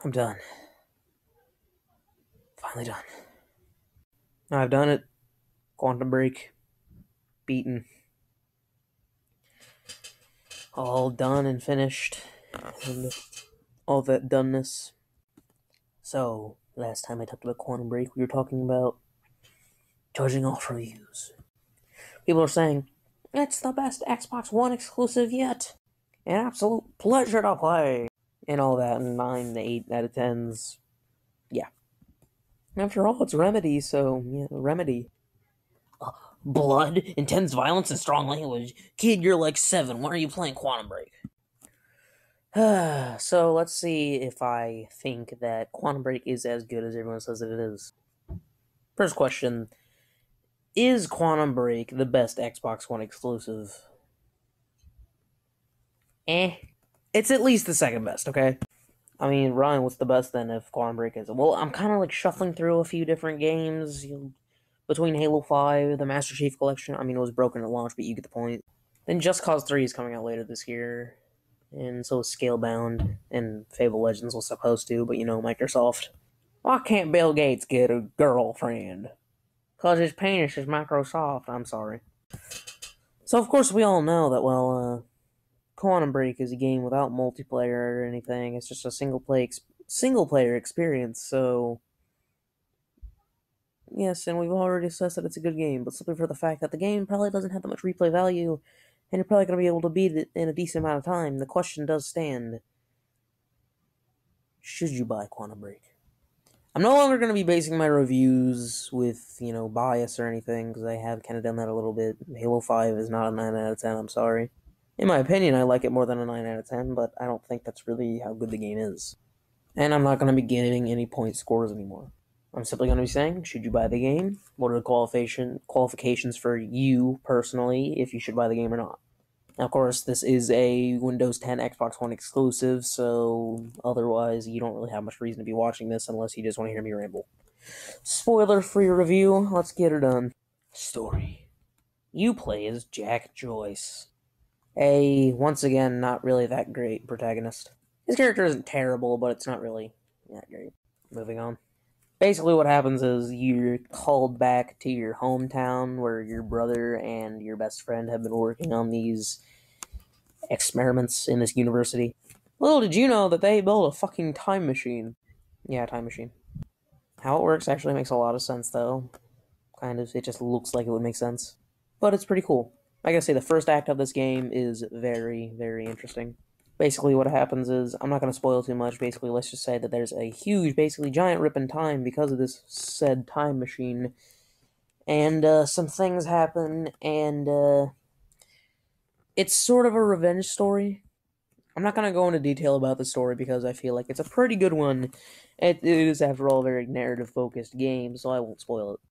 I'm done. Finally done. I've done it. Quantum Break. Beaten. All done and finished. And all that doneness. So, last time I talked about Quantum Break, we were talking about judging off reviews. People are saying, it's the best Xbox One exclusive yet. An absolute pleasure to play. And all that, and 9 to 8 out of 10s. Yeah. After all, it's Remedy, so, yeah, Remedy. Blood, intense violence, and strong language. Kid, you're like 7. Why are you playing Quantum Break? So, let's see if I think that Quantum Break is as good as everyone says that it is. First question. Is Quantum Break the best Xbox One exclusive? It's at least the second best, okay? I mean, Ryan, what's the best then if Quantum Break is? Well, I'm kind of like shuffling through a few different games. Between Halo 5, the Master Chief Collection, I mean, it was broken at launch, but you get the point. Then Just Cause 3 is coming out later this year. And so is Scalebound, and Fable Legends was supposed to, but Microsoft. Why can't Bill Gates get a girlfriend? Because his penis is Microsoft, I'm sorry. So, of course, we all know that, Quantum Break is a game without multiplayer or anything. It's just a single-player experience, so... Yes, and we've already assessed that it's a good game, but simply for the fact that the game probably doesn't have that much replay value, and you're probably going to be able to beat it in a decent amount of time, the question does stand. Should you buy Quantum Break? I'm no longer going to be basing my reviews with, bias or anything, because I have kind of done that a little bit. Halo 5 is not a 9 out of 10, I'm sorry. In my opinion, I like it more than a 9 out of 10, but I don't think that's really how good the game is. And I'm not going to be giving any point scores anymore. I'm simply going to be saying, should you buy the game? What are the qualifications for you, personally, if you should buy the game or not? Now, of course, this is a Windows 10 Xbox One exclusive, so otherwise you don't really have much reason to be watching this unless you just want to hear me ramble. Spoiler-free review, let's get her done. Story. You play as Jack Joyce. Once again, not really that great protagonist. His character isn't terrible, but it's not really that great. Moving on. Basically what happens is you're called back to your hometown where your brother and your best friend have been working on these experiments in this university. Little did you know that they built a fucking time machine. Yeah, time machine. How it works actually makes a lot of sense, though. Kind of, it just looks like it would make sense. But it's pretty cool. I gotta say, the first act of this game is very, very interesting. Basically, what happens is, I'm not going to spoil too much, basically, let's just say that there's a huge, basically giant rip in time because of this said time machine. And, some things happen, and, it's sort of a revenge story. I'm not going to go into detail about the story because I feel like it's a pretty good one. It is, after all, a very narrative-focused game, so I won't spoil it.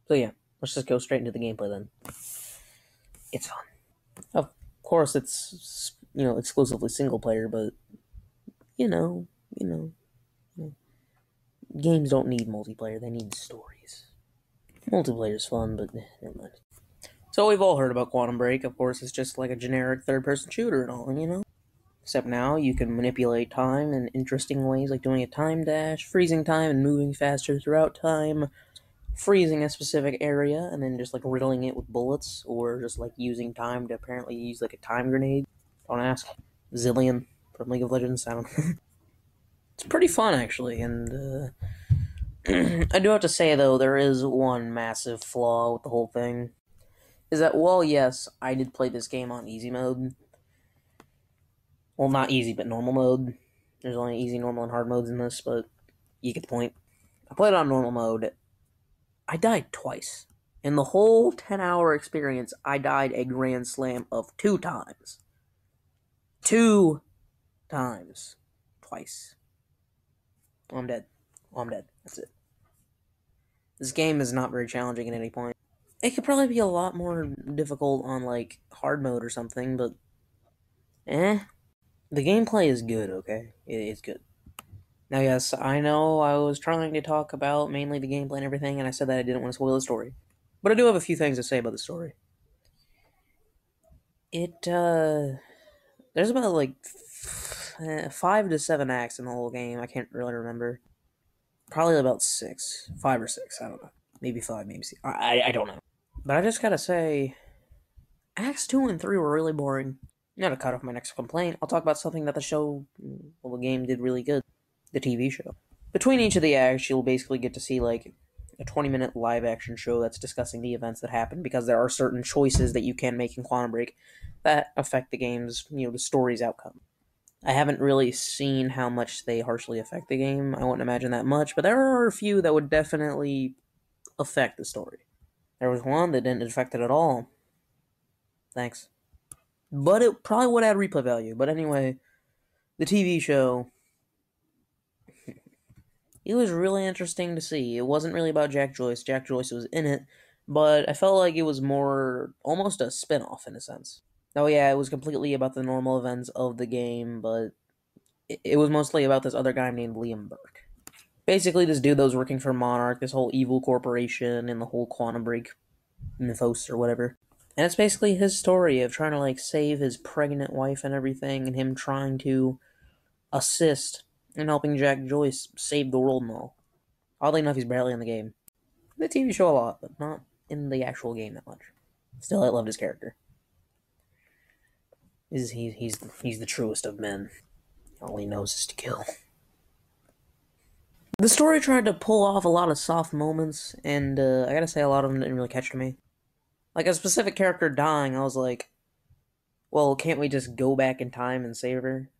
So yeah, let's just go straight into the gameplay then. It's fun. Of course, it's, exclusively single-player, but you know, games don't need multiplayer, they need stories. Multiplayer is fun, but never mind. So we've all heard about Quantum Break, of course, it's just like a generic third-person shooter and all, Except now you can manipulate time in interesting ways, like doing a time dash, freezing time and moving faster throughout time, freezing a specific area and then just like riddling it with bullets, or just like using time to apparently use like a time grenade. Don't ask. Zillion from League of Legends, I don't know. It's pretty fun, actually, and, I do have to say, though, there is one massive flaw with the whole thing. Is that, yes, I did play this game on easy mode. Well, not easy, but normal mode. There's only easy, normal, and hard modes in this, but you get the point. I played on normal mode. I died twice. In the whole 10-hour experience, I died a grand slam of 2 times. 2 times. Twice. Oh, I'm dead. Oh, I'm dead. That's it. This game is not very challenging at any point. It could probably be a lot more difficult on, like, hard mode or something, but... The gameplay is good, okay? It's good. Now, yes, I know I was trying to talk about mainly the gameplay and everything, and I said that I didn't want to spoil the story. But I do have a few things to say about the story. There's about, like, 5 to 7 acts in the whole game. I can't really remember. Probably about 6. 5 or 6, I don't know. Maybe 5, maybe 6. I don't know. But I just gotta say, Acts 2 and 3 were really boring. Not to cut off my next complaint, I'll talk about something that the game did really good. The TV show. Between each of the acts, you'll basically get to see, like, a 20-minute live-action show that's discussing the events that happen, because there are certain choices that you can make in Quantum Break that affect the game's, the story's outcome. I haven't really seen how much they harshly affect the game. I wouldn't imagine that much, but there are a few that would definitely affect the story. There was one that didn't affect it at all. Thanks. But it probably would add replay value. But anyway, the TV show, it was really interesting to see. It wasn't really about Jack Joyce. Jack Joyce was in it, but I felt like it was more almost a spin-off in a sense. Oh yeah, it was completely about the normal events of the game, but it was mostly about this other guy named Liam Burke. Basically, this dude that was working for Monarch, this whole evil corporation, and the whole Quantum Break mythos or whatever. And it's basically his story of trying to, like, save his pregnant wife and everything, and him trying to assist in helping Jack Joyce save the world and all. Oddly enough, he's barely in the game. The TV show a lot, but not in the actual game that much. Still, I loved his character. He's the truest of men. All he knows is to kill. The story tried to pull off a lot of soft moments, and I gotta say, a lot of them didn't really catch to me. Like, a specific character dying, I was like, well, can't we just go back in time and save her?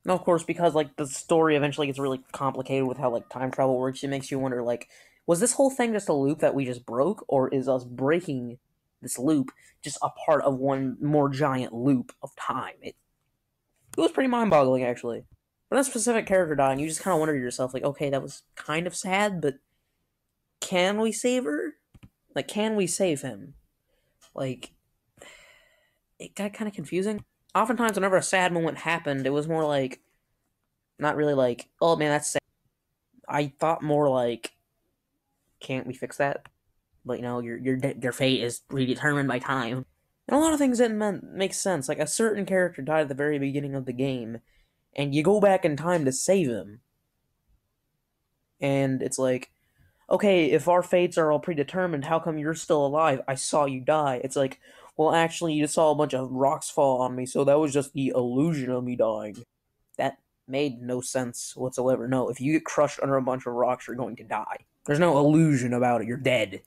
No, of course, because, like, the story eventually gets really complicated with how, like, time travel works. It makes you wonder, like, was this whole thing just a loop that we just broke, or is us breaking this loop just a part of one more giant loop of time? It was pretty mind-boggling, actually. When a specific character died, you just kind of wonder to yourself, like, okay, that was kind of sad, but can we save her? Like, can we save him? Like, it got kind of confusing. Oftentimes, whenever a sad moment happened, it was more like, not really like, oh man, that's sad. I thought more like, can't we fix that? But your fate is predetermined by time. And a lot of things didn't make sense. Like, a certain character died at the very beginning of the game, and you go back in time to save him. And it's like, okay, if our fates are all predetermined, how come you're still alive? I saw you die. It's like, well, actually, you just saw a bunch of rocks fall on me, so that was just the illusion of me dying. That made no sense whatsoever. No, if you get crushed under a bunch of rocks, you're going to die. There's no illusion about it. You're dead.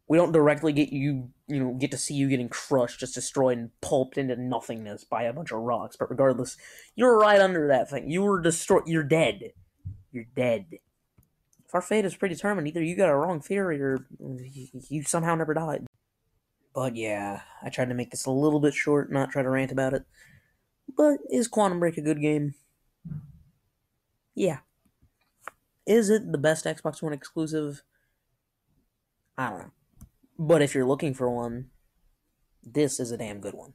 We don't directly get to see you getting crushed, just destroyed and pulped into nothingness by a bunch of rocks. But regardless, you're right under that thing. You were destroyed. You're dead. You're dead. If our fate is predetermined, either you got a wrong theory or you somehow never died. But yeah, I tried to make this a little bit short, not try to rant about it. But is Quantum Break a good game? Yeah. Is it the best Xbox One exclusive? I don't know. But if you're looking for one, this is a damn good one.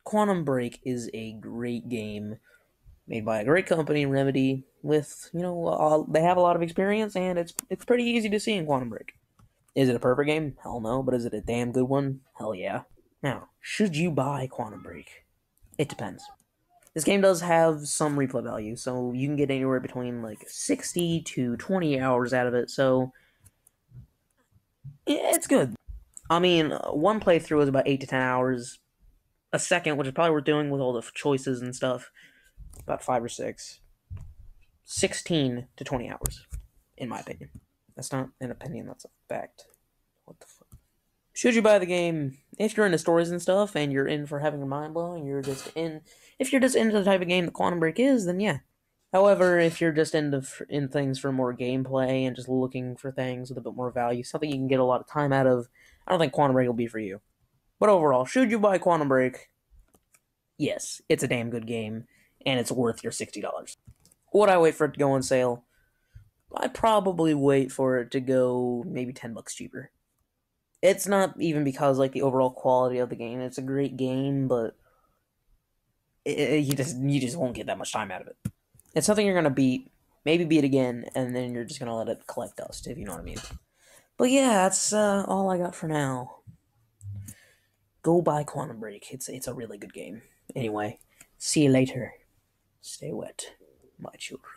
Quantum Break is a great game made by a great company, Remedy, with, they have a lot of experience, and it's pretty easy to see in Quantum Break. Is it a perfect game? Hell no. But is it a damn good one? Hell yeah. Now, should you buy Quantum Break? It depends. This game does have some replay value, so you can get anywhere between, like, 60 to 20 hours out of it, so it's good. I mean, one playthrough is about 8 to 10 hours. A second, which is probably worth doing with all the choices and stuff, about 5 or 6. 16 to 20 hours, in my opinion. That's not an opinion, that's a fact. What the fuck? Should you buy the game? If you're into stories and stuff, and you're in for having your mind blown, if you're just into the type of game that Quantum Break is, then yeah. However, if you're just in things for more gameplay and just looking for things with a bit more value, something you can get a lot of time out of, I don't think Quantum Break will be for you. But overall, should you buy Quantum Break? Yes, it's a damn good game, and it's worth your $60. Would I wait for it to go on sale? I'd probably wait for it to go maybe $10 cheaper. It's not even because, like, the overall quality of the game. It's a great game, but you just won't get that much time out of it. It's something you're gonna beat, maybe beat again, and then you're just gonna let it collect dust, if you know what I mean. But yeah, that's all I got for now. Go buy Quantum Break. It's a really good game. Anyway, See you later. Stay wet, my children.